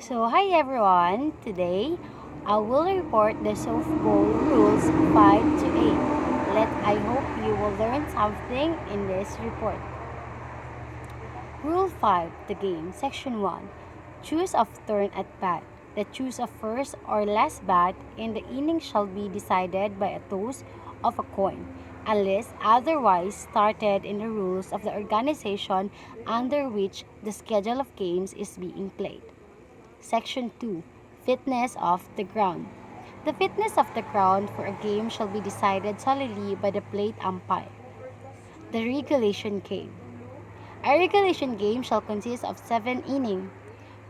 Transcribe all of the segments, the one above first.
So, hi everyone. Today, I will report the softball rules 5 to 8. I hope you will learn something in this report. Rule 5, the game, Section 1. Choose of turn at bat. The choose of first or last bat in the inning shall be decided by a toss of a coin, unless otherwise started in the rules of the organization under which the schedule of games is being played. Section 2. Fitness of the ground. The fitness of the ground for a game shall be decided solely by the plate umpire. The regulation game. A regulation game shall consist of 7 innings.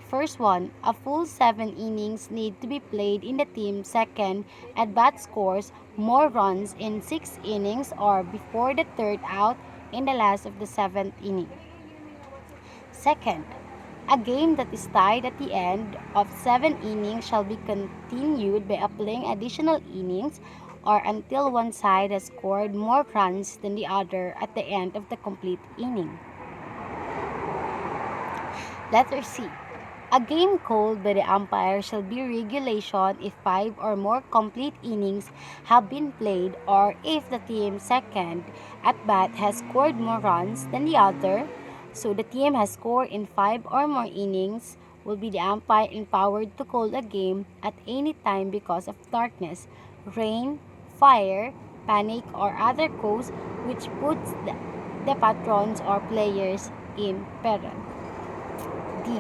First one, a full 7 innings need to be played in the team second at bat scores more runs in 6 innings or before the third out in the last of the 7th inning. Second, a game that is tied at the end of 7 innings shall be continued by playing additional innings or until one side has scored more runs than the other at the end of the complete inning. Letter C. A game called by the umpire shall be regulation if 5 or more complete innings have been played or if the team second at bat has scored more runs than the other. So the team has scored in 5 or more innings will be the umpire empowered to call a game at any time because of darkness, rain, fire, panic, or other cause which puts the patrons or players in peril. D.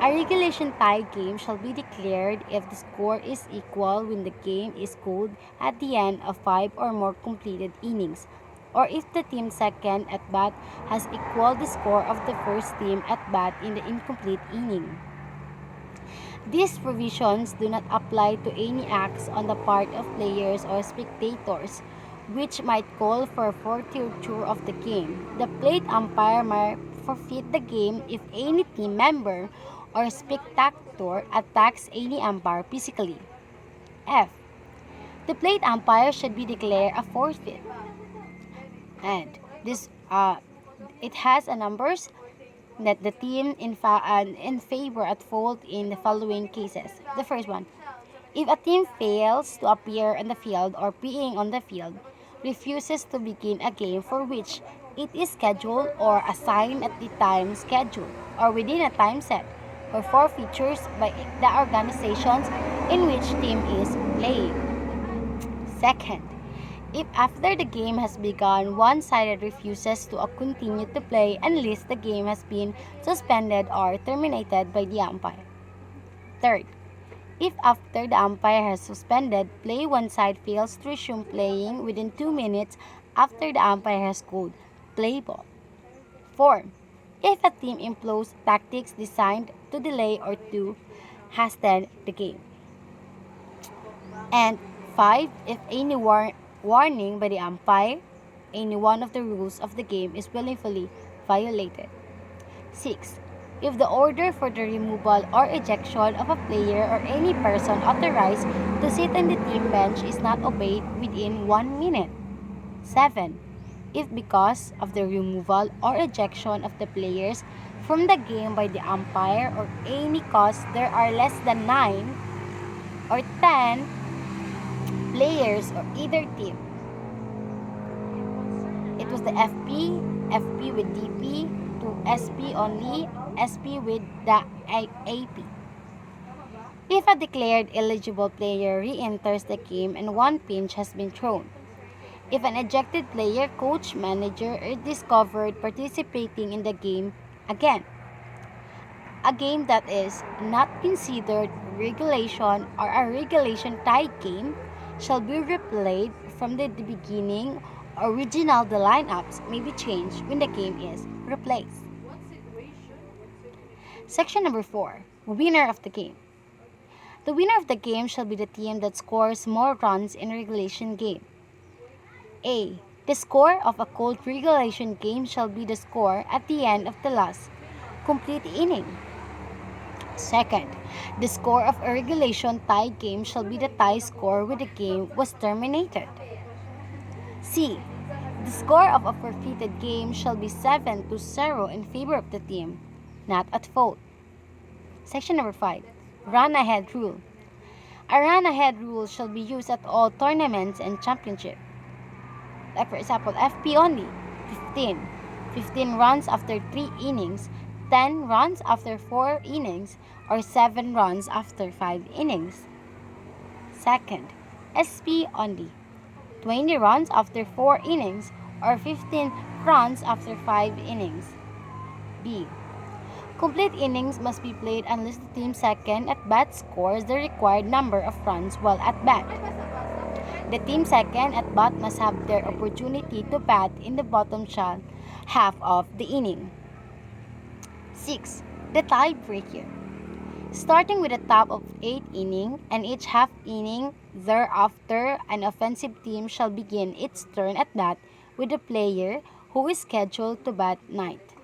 A regulation tie game shall be declared if the score is equal when the game is called at the end of 5 or more completed innings, or if the team second at bat has equaled the score of the first team at bat in the incomplete inning. These provisions do not apply to any acts on the part of players or spectators which might call for forfeiture of the game. The plate umpire may forfeit the game if any team member or spectator attacks any umpire physically. F. The plate umpire should be declared a forfeit. And this it has a numbers that the team in favor at fault in the following cases. The first one, if a team fails to appear on the field or being on the field, refuses to begin a game for which it is scheduled or assigned at the time scheduled or within a time set, or forfeitures by the organizations in which team is playing. Second, if after the game has begun, one side refuses to continue to play unless the game has been suspended or terminated by the umpire. Third, if after the umpire has suspended play, one side fails to resume playing within 2 minutes after the umpire has called play ball. 4. If a team employs tactics designed to delay or to hasten the game. And 5. If any warning by the umpire, any one of the rules of the game is willfully violated. 6. If the order for the removal or ejection of a player or any person authorized to sit on the team bench is not obeyed within 1 minute. 7. If because of the removal or ejection of the players from the game by the umpire or any cause there are less than 9 or 10 players or either team. It was the FP with DP, to SP only, SP with the AP. If a declared eligible player re-enters the game and one pinch has been thrown. If an ejected player, coach, manager is discovered participating in the game again. A game that is not considered regulation or a regulation tie game shall be replayed from the beginning. Original, the lineups may be changed when the game is replaced. Section number 4. Winner of the game. The winner of the game shall be the team that scores more runs in a regulation game. A. The score of a called regulation game shall be the score at the end of the last complete inning. Second, the score of a regulation tie game shall be the tie score when the game was terminated. C. The score of a forfeited game shall be 7-0 in favor of the team not at fault. Section number 5. Run ahead rule. A run ahead rule shall be used at all tournaments and championships. Like for example, FP only, 15. 15 runs after 3 innings, 10 runs after 4 innings, or 7 runs after 5 innings. Second, SP only, 20 runs after 4 innings, or 15 runs after 5 innings. B. Complete innings must be played unless the team second at bat scores the required number of runs while at bat. The team second at bat must have their opportunity to bat in the bottom half of the inning. 6. The tiebreaker. Starting with the top of 8 inning and each half inning thereafter, an offensive team shall begin its turn at bat with the player who is scheduled to bat ninth,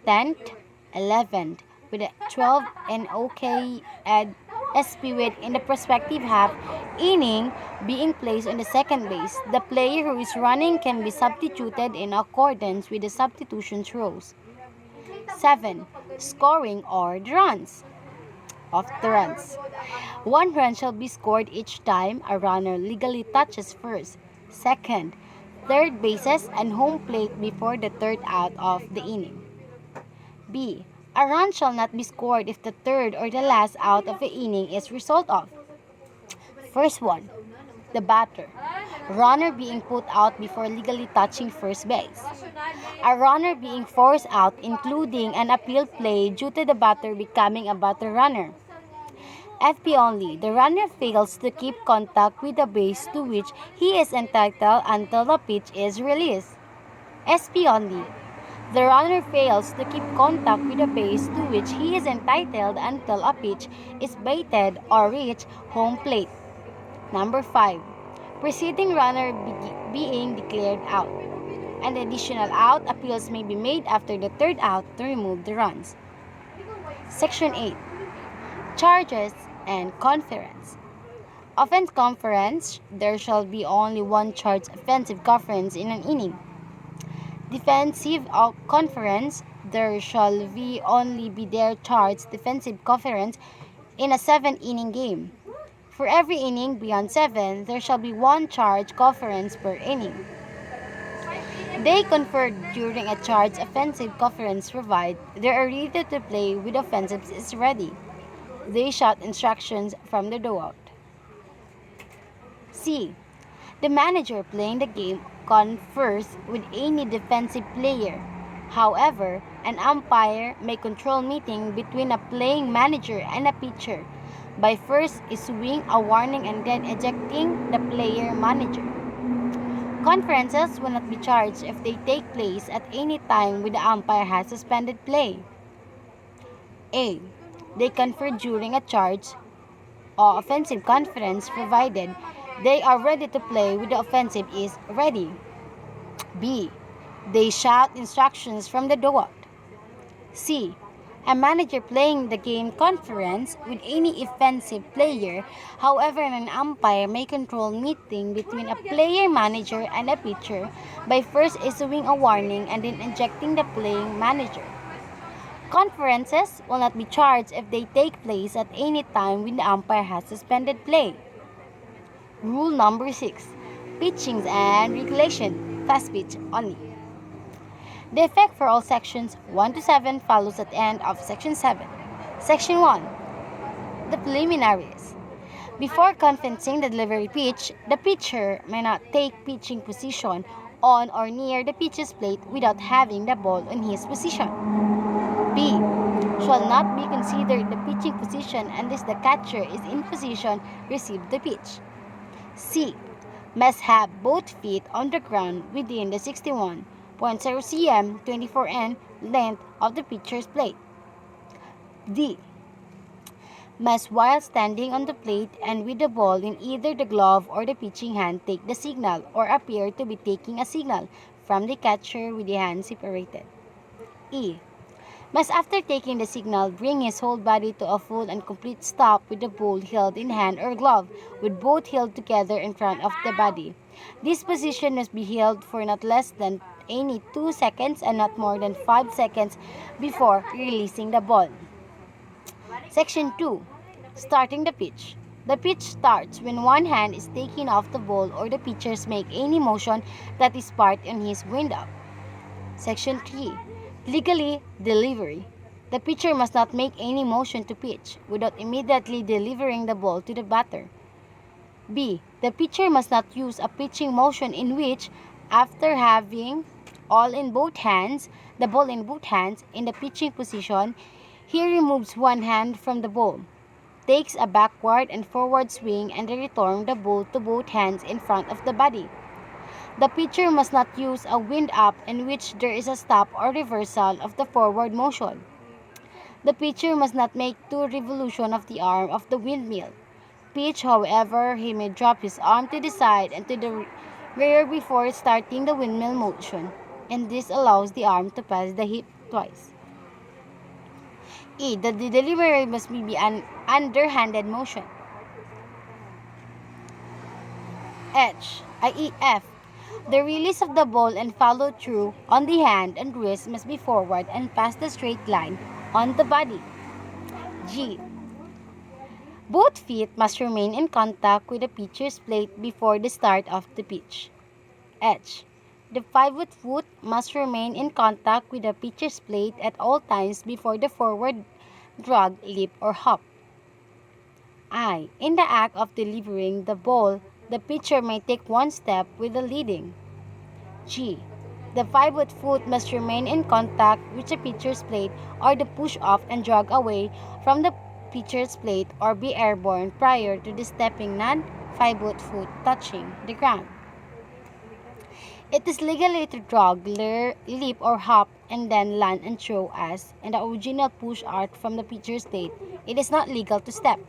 10th, 11th, with a 12 and OK and SP with in the prospective half inning being placed on the second base. The player who is running can be substituted in accordance with the substitution rules. 7. Scoring or the runs. Of the runs. 1 run shall be scored each time a runner legally touches first, second, third bases, and home plate before the third out of the inning. B. A run shall not be scored if the third or the last out of the inning is result of. First one, the batter. Runner being put out before legally touching first base. A runner being forced out including an appeal play due to the batter becoming a batter runner. FP only, the runner fails to keep contact with the base to which he is entitled until the pitch is released. SP only, the runner fails to keep contact with the base to which he is entitled until a pitch is baited or reach home plate. Number 5. Preceding runner being declared out. An additional out appeals may be made after the third out to remove the runs. Section 8. Charges and conference. Offense conference, there shall be only one charged offensive conference in an inning. Defensive conference, there shall be only be their charged defensive conference in a 7-inning game. For every inning beyond 7, there shall be one charged conference per inning. They conferred during a charged offensive conference provide they are ready to play with offensives is ready. They shout instructions from the dugout. C. The manager playing the game confers with any defensive player. However, an umpire may control meeting between a playing manager and a pitcher by first issuing a warning and then ejecting the player manager. Conferences will not be charged if they take place at any time when the umpire has suspended play. A. They confer during a charge or offensive conference provided they are ready to play when the offensive is ready. B. They shout instructions from the dugout. C. A manager playing the game conference with any offensive player, however, an umpire may control meeting between a player manager and a pitcher by first issuing a warning and then ejecting the playing manager. Conferences will not be charged if they take place at any time when the umpire has suspended play. Rule number 6. Pitchings and regulation. Fast pitch only. The effect for all sections 1 to 7 follows at the end of section 7. Section 1. The preliminaries. Before commencing the delivery pitch, the pitcher may not take pitching position on or near the pitcher's plate without having the ball in his position. B. Shall not be considered the pitching position unless the catcher is in position to receive the pitch. C. Must have both feet on the ground within the 61.0 cm 24 length of the pitcher's plate. D. Must while standing on the plate and with the ball in either the glove or the pitching hand take the signal or appear to be taking a signal from the catcher with the hands separated. E. Must after taking the signal bring his whole body to a full and complete stop with the ball held in hand or glove with both held together in front of the body. This position must be held for not less than 2 seconds and not more than 5 seconds before releasing the ball. Section 2. Starting the pitch. The pitch starts when one hand is taken off the ball or the pitchers make any motion that is part in his windup. Section 3. Legally delivery. The pitcher must not make any motion to pitch without immediately delivering the ball to the batter. B. The pitcher must not use a pitching motion in which, after having the ball in both hands in the pitching position, he removes one hand from the ball, takes a backward and forward swing and returns the ball to both hands in front of the body. The pitcher must not use a wind-up in which there is a stop or reversal of the forward motion. The pitcher must not make two revolutions of the arm of the windmill. Pitch, however, he may drop his arm to the side and to the rear before starting the windmill motion, and this allows the arm to pass the hip twice. E. The delivery must be an underhanded motion. F. The release of the ball and follow through on the hand and wrist must be forward and past the straight line on the body. G. Both feet must remain in contact with the pitcher's plate before the start of the pitch. H. The pivot foot must remain in contact with the pitcher's plate at all times before the forward drag, leap, or hop. I. In the act of delivering the ball, the pitcher may take one step with the leading. G. The pivot foot must remain in contact with the pitcher's plate or the push off and drag away from the pitcher's plate or be airborne prior to the stepping non-pivot foot touching the ground. It is legally to drag, leap, or hop and then land and throw as in the original push out from the pitcher's plate. It is not legal to step.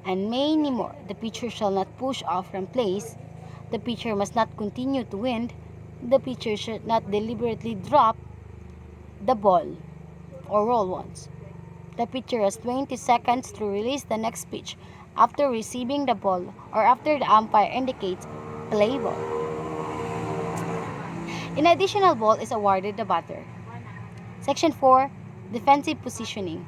And many more. The pitcher shall not push off from place. The pitcher must not continue to wind. The pitcher should not deliberately drop the ball or roll once. The pitcher has 20 seconds to release the next pitch after receiving the ball or after the umpire indicates play ball. An additional ball is awarded the batter. Section 4. Defensive positioning.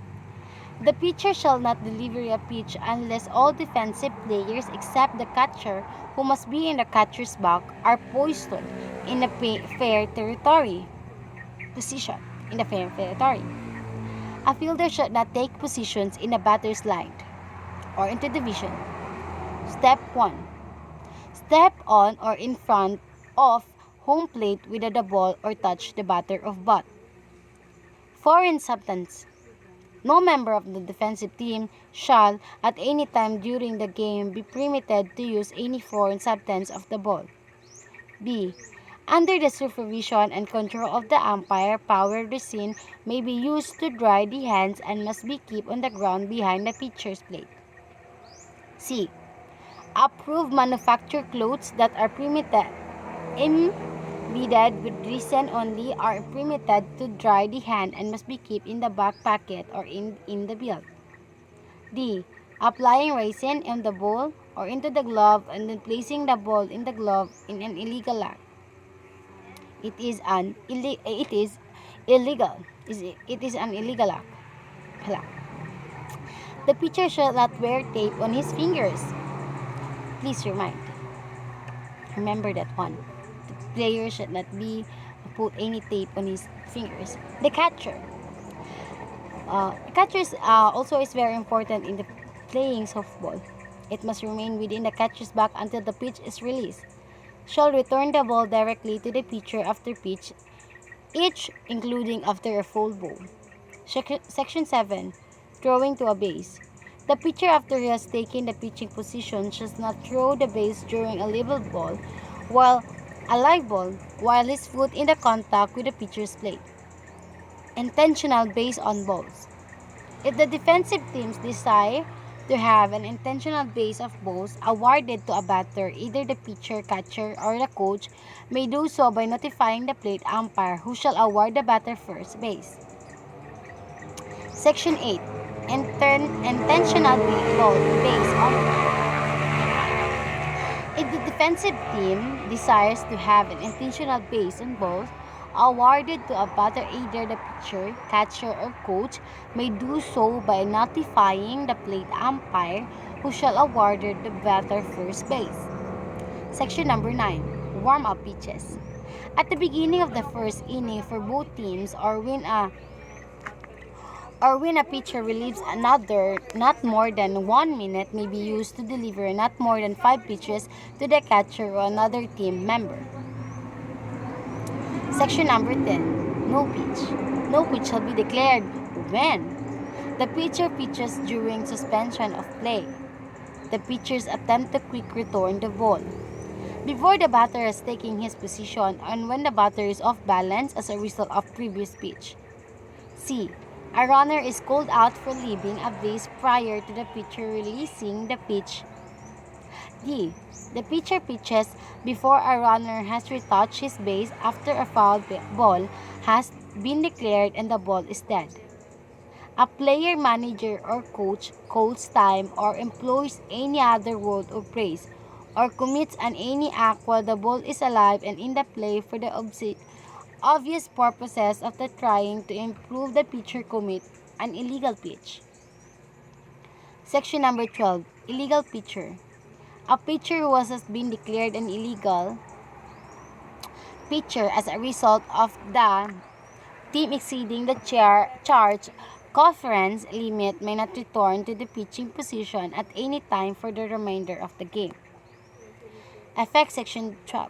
The pitcher shall not deliver a pitch unless all defensive players except the catcher, who must be in the catcher's back, are posted in a fair territory position. A fielder should not take positions in the batter's line or into division. Step 1. Step on or in front of home plate with the ball or touch the batter of butt. Foreign substance. No member of the defensive team shall at any time during the game be permitted to use any foreign substance of the ball. B. Under the supervision and control of the umpire, power resin may be used to dry the hands and must be kept on the ground behind the pitcher's plate. C. Approved manufactured clothes that are embedded with resin only are permitted to dry the hand and must be kept in the back pocket or in the belt. D. Applying resin on the ball or into the glove and then placing the ball in the glove in an illegal act. It is an illegal act. The pitcher shall not wear tape on his fingers. Please remember that one. The player should not be put any tape on his fingers. The catcher. Also is very important in the playing softball. It must remain within the catcher's back until the pitch is released. Shall return the ball directly to the pitcher after pitch, each including after a full ball. Section 7. Throwing to a base. The pitcher, after he has taken the pitching position, shall not throw the base during a live ball while his foot in the contact with the pitcher's plate. Intentional base on balls. If the defensive teams desire to have an intentional base of balls awarded to a batter, either the pitcher, catcher, or the coach may do so by notifying the plate umpire, who shall award the batter first base. Section 8. Intentional base on balls. If the defensive team desires to have an intentional base on balls awarded to a batter. Either the pitcher, catcher, or coach may do so by notifying the plate umpire, who shall award the batter first base. Section number 9. Warm-up pitches. At the beginning of the first inning for both teams, or when a pitcher relieves another, not more than 1 minute may be used to deliver not more than 5 pitches to the catcher or another team member. Section number 10. No pitch. No pitch shall be declared when the pitcher pitches during suspension of play. The pitchers attempt to quick return the ball before the batter is taking his position, and when the batter is off balance as a result of previous pitch. C. A runner is called out for leaving a base prior to the pitcher releasing the pitch. D. The pitcher pitches before a runner has retouched his base after a foul ball has been declared and the ball is dead. A player, manager, or coach calls time or employs any other word of praise or commits any act while the ball is alive and in the play for the obvious purposes of the trying to improve the pitcher commit an illegal pitch. Section number 12. Illegal pitcher. A pitcher who has been declared an illegal pitcher as a result of the team exceeding the charge conference limit may not return to the pitching position at any time for the remainder of the game. Effect Section 12.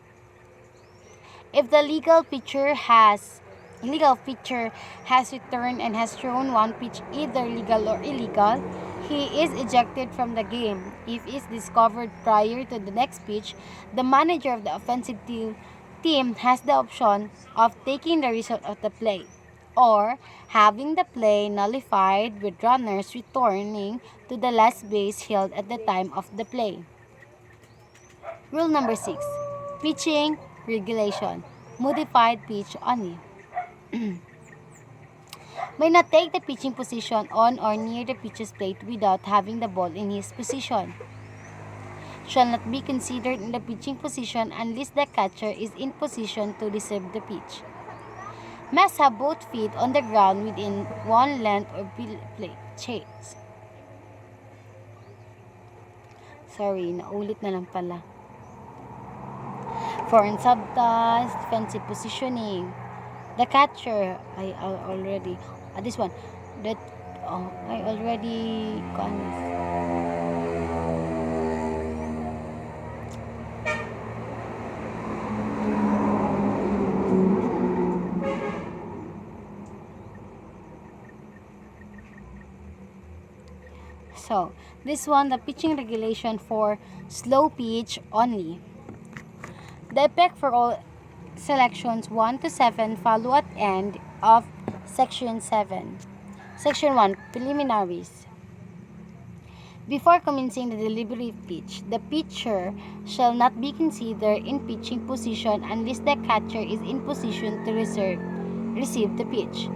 If the illegal pitcher has returned and has thrown one pitch, either legal or illegal, he is ejected from the game. If it is discovered prior to the next pitch, the manager of the offensive team has the option of taking the result of the play or having the play nullified with runners returning to the last base held at the time of the play. Rule number 6. Pitching regulation. Modified pitch only. May not take the pitching position on or near the pitcher's plate without having the ball in his position. Shall not be considered in the pitching position unless the catcher is in position to receive the pitch. Must have both feet on the ground within one length of plate chase. Sorry, naulit na lang pala. Foreign subtask, defensive positioning. The catcher, I already, this one, that, I already, so, this one, the pitching regulation for slow pitch only. The effect for all selections 1 to 7 follow at end of Section 7. Section 1. Preliminaries. Before commencing the delivery pitch, the pitcher shall not be considered in pitching position unless the catcher is in position to receive the pitch.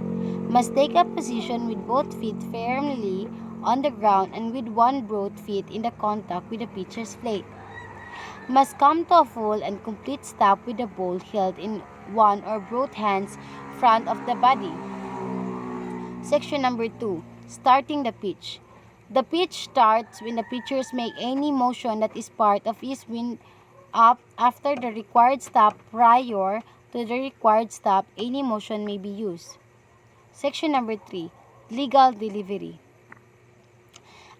Must take a position with both feet firmly on the ground and with one both feet in the contact with the pitcher's plate. Must come to a full and complete stop with the ball held in one or both hands front of the body. Section number 2. Starting the pitch. The pitch starts when the pitchers make any motion that is part of his wind up after the required stop. Prior to the required stop, any motion may be used. Section number 3. Legal delivery.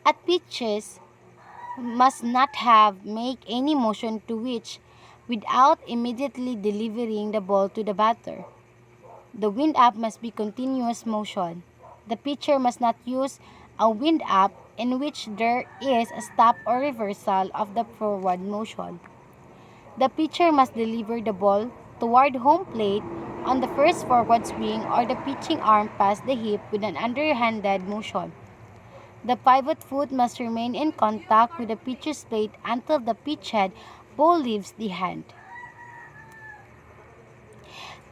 At pitches, must not make any motion to which without immediately delivering the ball to the batter. The wind up must be continuous motion. The pitcher must not use a wind up in which there is a stop or reversal of the forward motion. The pitcher must deliver the ball toward home plate on the first forward swing or the pitching arm past the hip with an underhanded motion. The pivot foot must remain in contact with the pitcher's plate until the pitch head ball leaves the hand.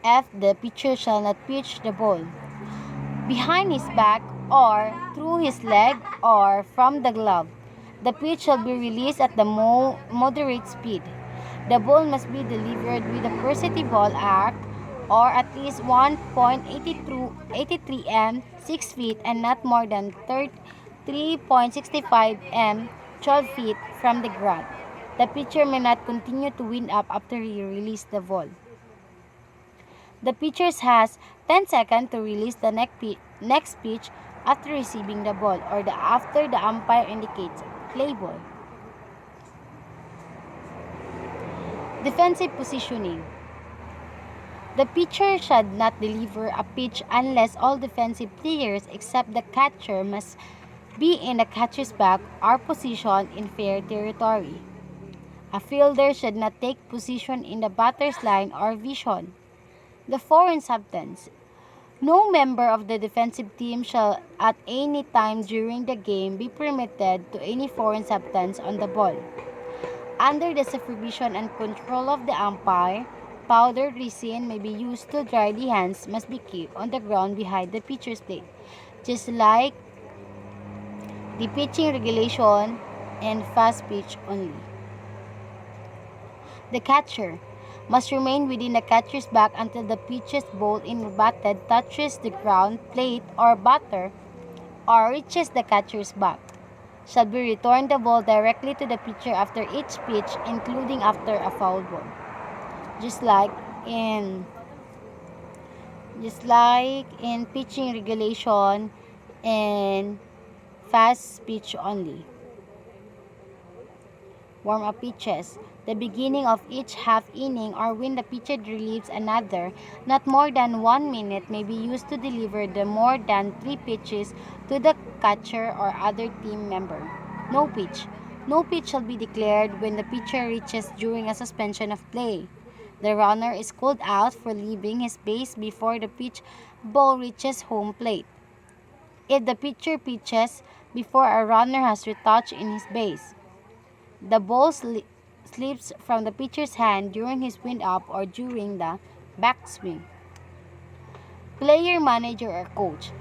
F. The pitcher shall not pitch the ball behind his back or through his leg or from the glove. The pitch shall be released at the moderate speed. The ball must be delivered with a perceptible arc or at least 1.83 m 6 feet and not more than 3.65 m 12 feet from the ground. The pitcher may not continue to wind up after he releases the ball. The pitcher has 10 seconds to release the next pitch after receiving the ball or after the umpire indicates play ball. Defensive positioning. The pitcher should not deliver a pitch unless all defensive players except the catcher must be in the catcher's back or position in fair territory. A fielder should not take position in the batter's line or vision. The foreign substance. No member of the defensive team shall at any time during the game be permitted to any foreign substance on the ball. Under the supervision and control of the umpire, powdered resin may be used to dry the hands must be kept on the ground behind the pitcher's plate, just like the pitching regulation and fast pitch only. The catcher must remain within the catcher's back until the pitcher's ball in batted touches the ground, plate, or batter or reaches the catcher's back. Shall be returned the ball directly to the pitcher after each pitch, including after a foul ball. Just like in pitching regulation and fast pitch only. Warm-up pitches. The beginning of each half inning or when the pitcher relieves another, not more than 1 minute may be used to deliver the more than 3 pitches to the catcher or other team member. No pitch. No pitch shall be declared when the pitcher reaches during a suspension of play. The runner is called out for leaving his base before the pitch ball reaches home plate. If the pitcher pitches before a runner has retouched in his base, the ball slips from the pitcher's hand during his wind-up or during the backswing. Player, manager, or coach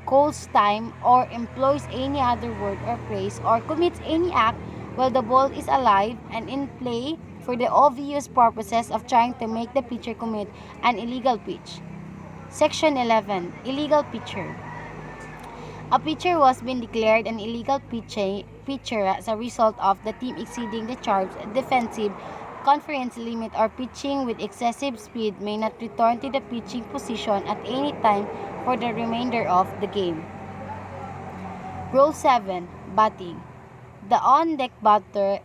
calls time or employs any other word or phrase or commits any act while the ball is alive and in play for the obvious purposes of trying to make the pitcher commit an illegal pitch. Section 11. Illegal pitcher. A pitcher was been declared an illegal pitcher as a result of the team exceeding the charged defensive conference limit or pitching with excessive speed may not return to the pitching position at any time for the remainder of the game. Rule 7. Batting. The on-deck batter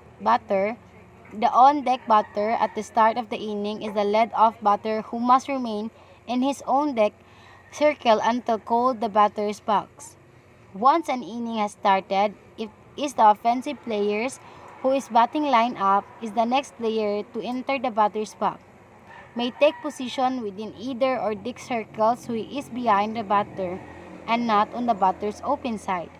at the start of the inning is the lead-off batter who must remain in his own deck circle until called the batter's box. Once an inning has started, it is the offensive players who is batting line-up is the next player to enter the batter's box. May take position within either or deck circles who is behind the batter and not on the batter's open side.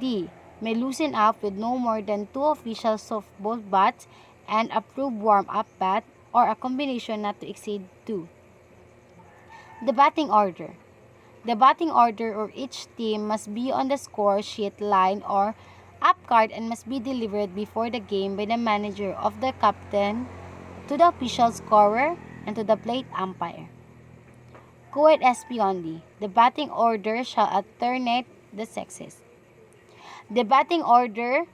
D. May loosen up with no more than 2 official softball bats and approved warm-up bat or a combination not to exceed 2. The batting order. The batting order of each team must be on the score sheet line or up card and must be delivered before the game by the manager of the captain to the official scorer and to the plate umpire. Co-ed SP only. The batting order shall alternate the sexes. The batting order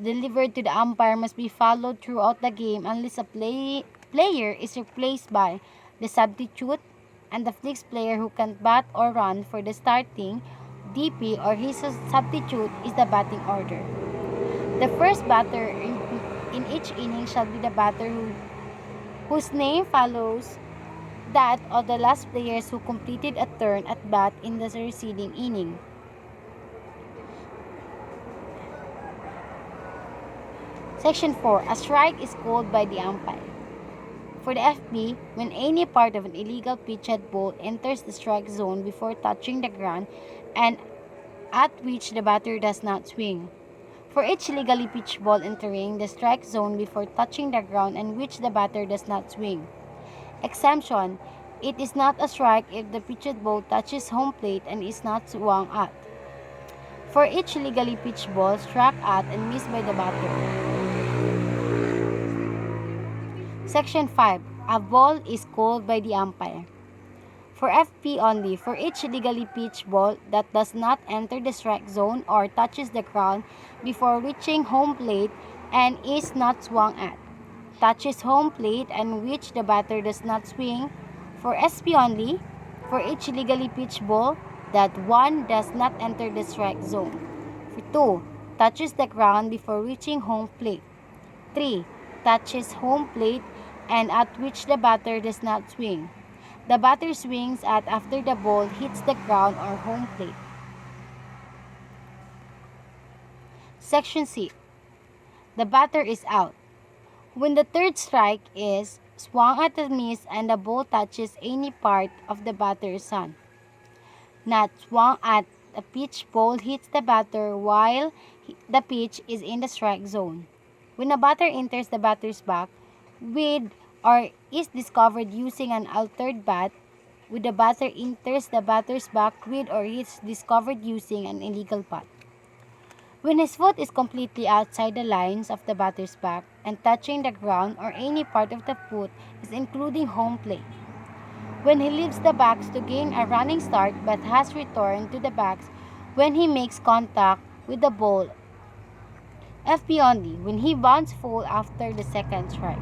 delivered to the umpire must be followed throughout the game unless a player is replaced by the substitute and the flex player who can bat or run for the starting DP or his substitute is the batting order. The first batter in each inning shall be the batter whose name follows that of the last players who completed a turn at bat in the preceding inning. Section 4. A strike is called by the umpire. For the FB, when any part of an illegal pitched ball enters the strike zone before touching the ground and at which the batter does not swing. For each illegally pitched ball entering the strike zone before touching the ground and which the batter does not swing. Exemption. It is not a strike if the pitched ball touches home plate and is not swung at. For each illegally pitched ball struck at and missed by the batter. Section 5. A ball is called by the umpire. For FP only, for each legally pitched ball that does not enter the strike zone or touches the ground before reaching home plate and is not swung at, touches home plate and which the batter does not swing. For SP only, for each legally pitched ball that one does not enter the strike zone. For 2, touches the ground before reaching home plate. 3, touches home plate and at which the batter does not swing. The batter swings at after the ball hits the ground or home plate. Section C. The batter is out. When the third strike is swung at a miss and the ball touches any part of the batter's hand, not swung at a pitch, ball hits the batter while the pitch is in the strike zone. When a batter enters the batter's back with or is discovered using an altered bat, when the batter enters the batter's back with or is discovered using an illegal bat. When his foot is completely outside the lines of the batter's back and touching the ground or any part of the foot is including home plate. When he leaves the backs to gain a running start but has returned to the backs when he makes contact with the ball. FP only, when he bounces full after the second strike.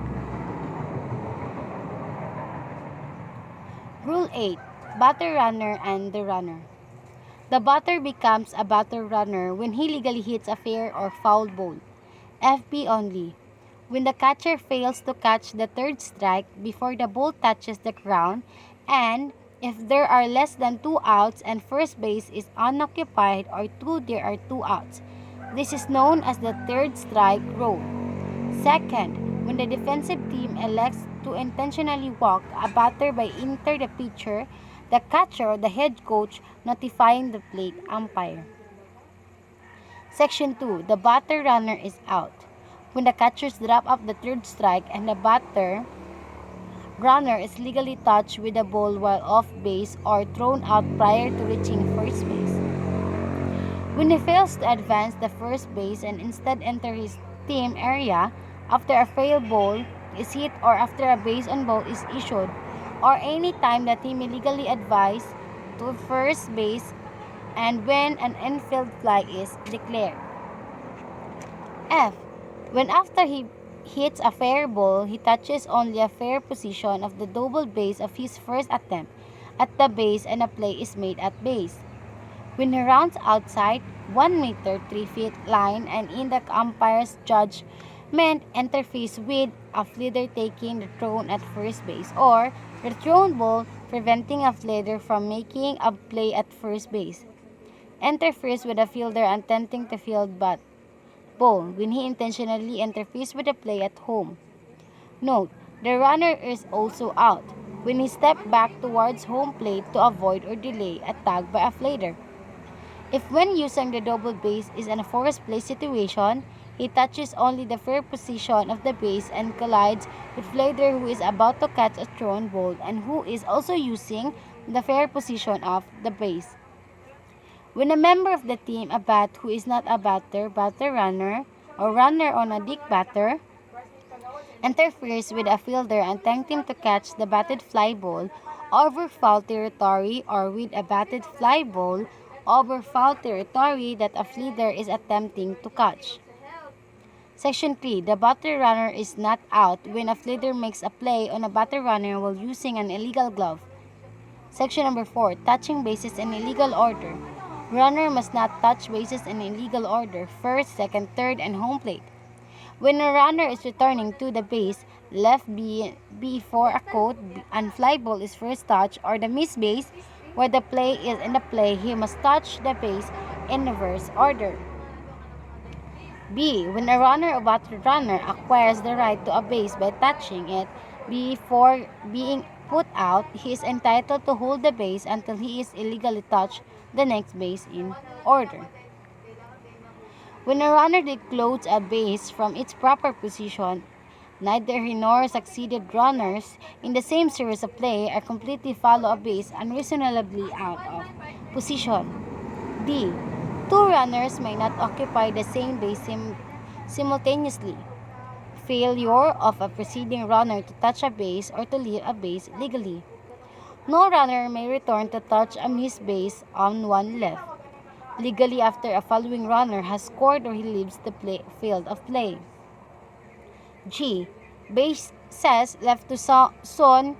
Rule 8. Batter runner and the runner. The batter becomes a batter runner when he legally hits a fair or foul ball. FP only, when the catcher fails to catch the third strike before the ball touches the ground and if there are less than 2 outs and first base is unoccupied or there are 2 outs. This is known as the third strike rule. Second, when the defensive team elects to intentionally walk a batter by enter the pitcher, the catcher or the head coach notifying the plate umpire. Section 2. The batter runner is out. When the catchers drop off the third strike and the batter runner is legally touched with the ball while off base or thrown out prior to reaching first base. When he fails to advance the first base and instead enter his team area after a failed ball is hit or after a base on ball is issued or any time that he may legally advance to first base and when an infield fly is declared. F. When after he hits a fair ball, he touches only a fair position of the double base of his first attempt at the base and a play is made at base. When he rounds outside 1 meter 3 feet line and in the umpire's judgment interferes with a fielder taking the thrown at first base or the thrown ball preventing a fielder from making a play at first base. Interferes with a fielder attempting to field but ball when he intentionally interferes with a play at home. Note, the runner is also out when he steps back towards home plate to avoid or delay a tag by a fielder. If when using the double base is in a forced play situation, he touches only the fair position of the base and collides with fielder who is about to catch a thrown ball and who is also using the fair position of the base. When a member of the team, a bat who is not a batter, batter runner, or runner on a deck batter, interferes with a fielder attempting to catch the batted fly ball over foul territory or with a batted fly ball over foul territory that a fielder is attempting to catch. Section 3. The batter runner is not out when a fielder makes a play on a batter runner while using an illegal glove. Section number 4. Touching bases in illegal order. Runner must not touch bases in illegal order, first, second, third, and home plate. When a runner is returning to the base, left before a caught and fly ball is first touched or the miss base where the play is in the play, he must touch the base in reverse order. B. When a runner or batter runner acquires the right to a base by touching it before being put out, he is entitled to hold the base until he is illegally touched the next base in order. When a runner decloads a base from its proper position, neither he nor succeeded runners in the same series of play are completely follow a base unreasonably out of position. D. Two runners may not occupy the same base simultaneously. Failure of a preceding runner to touch a base or to leave a base legally. No runner may return to touch a missed base on one left. Legally, after a following runner has scored or he leaves the field of play. G. Base says left to zone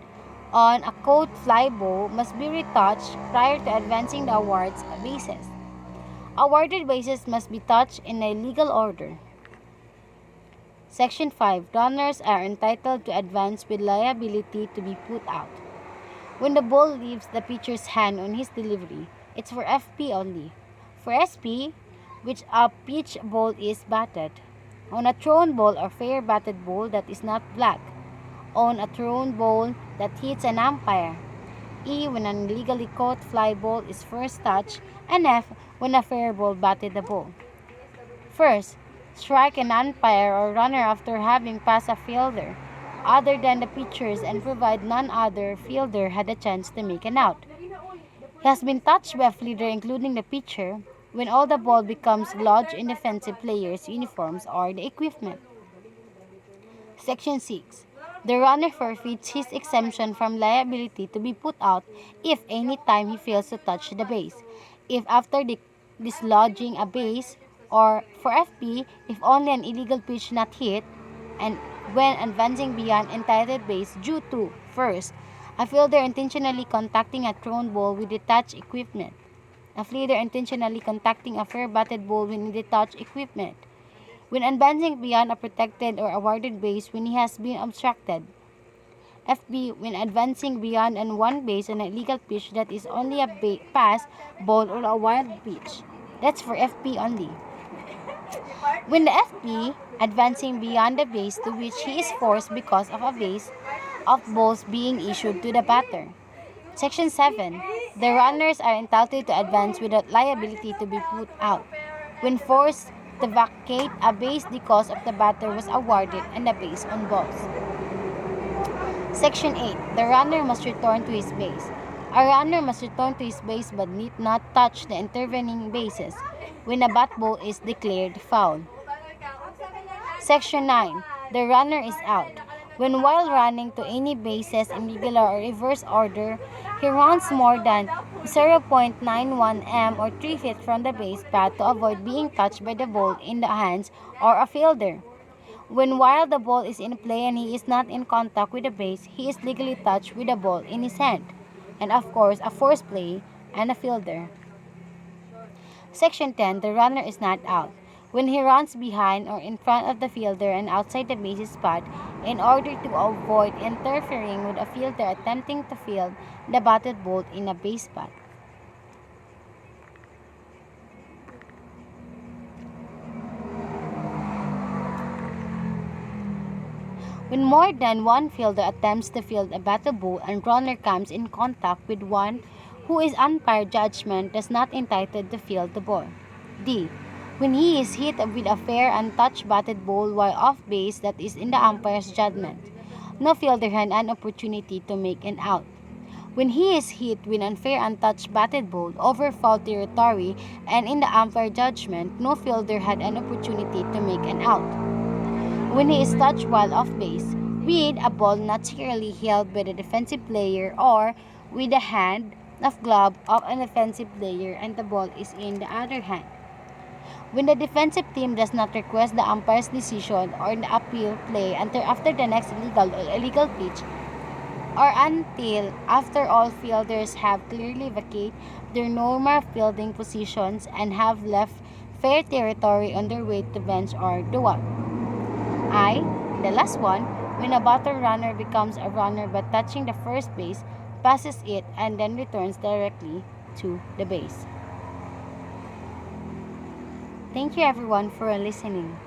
on a caught fly ball must be retouched prior to advancing the award's bases. Awarded bases must be touched in a legal order. Section 5. Runners are entitled to advance with liability to be put out. When the ball leaves the pitcher's hand on his delivery, it's for FP only. For SP, which a pitch ball is batted. On a thrown ball or fair batted ball that is not black. On a thrown ball that hits an umpire. E when an illegally caught fly ball is first touched, and F when a fair ball batted the ball. First, strike an umpire or runner after having passed a fielder other than the pitchers and provide none other fielder had a chance to make an out. He has been touched by a fielder including the pitcher when all the ball becomes lodged in defensive players' uniforms or the equipment. Section 6. The runner forfeits his exemption from liability to be put out if any time he fails to touch the base. If after dislodging a base, or for FP, if only an illegal pitch not hit, and when advancing beyond entitled base due to, first, a fielder intentionally contacting a thrown ball with detached equipment, a fielder intentionally contacting a fair batted ball with detached equipment, when advancing beyond a protected or awarded base when he has been obstructed. FB, when advancing beyond on one base on an illegal pitch that is only a pass, ball, or a wild pitch. That's for FP only. When the FP, advancing beyond the base to which he is forced because of a base of balls being issued to the batter. Section 7. The runners are entitled to advance without liability to be put out. When forced to vacate a base because of the batter was awarded and the base on balls. Section 8. The runner must return to his base. A runner must return to his base but need not touch the intervening bases when a bat ball is declared foul. Section 9. The runner is out. When while running to any bases in regular or reverse order, he runs more than 0.91 m or 3 feet from the base path to avoid being touched by the ball in the hands or a fielder. When while the ball is in play and he is not in contact with the base, he is legally touched with the ball in his hand. And of course, a forced play and a fielder. Section 10. The runner is not out. When he runs behind or in front of the fielder and outside the base spot in order to avoid interfering with a fielder attempting to field the batted ball in a base spot. When more than one fielder attempts to field a batted ball and runner comes in contact with one who is umpire judgment does not entitled to field the ball. D. When he is hit with a fair untouched batted ball while off base that is in the umpire's judgment, no fielder had an opportunity to make an out. When he is hit with an unfair untouched batted ball over foul territory and in the umpire judgment, no fielder had an opportunity to make an out. When he is touched while off base with a ball not securely held by the defensive player or with the hand of glove of an offensive player and the ball is in the other hand. When the defensive team does not request the umpire's decision or the appeal play until after the next legal or illegal pitch or until after all fielders have clearly vacated their normal fielding positions and have left fair territory on their way to bench or dugout. I, the last one, when a batter runner becomes a runner by touching the first base, passes it, and then returns directly to the base. Thank you everyone for listening.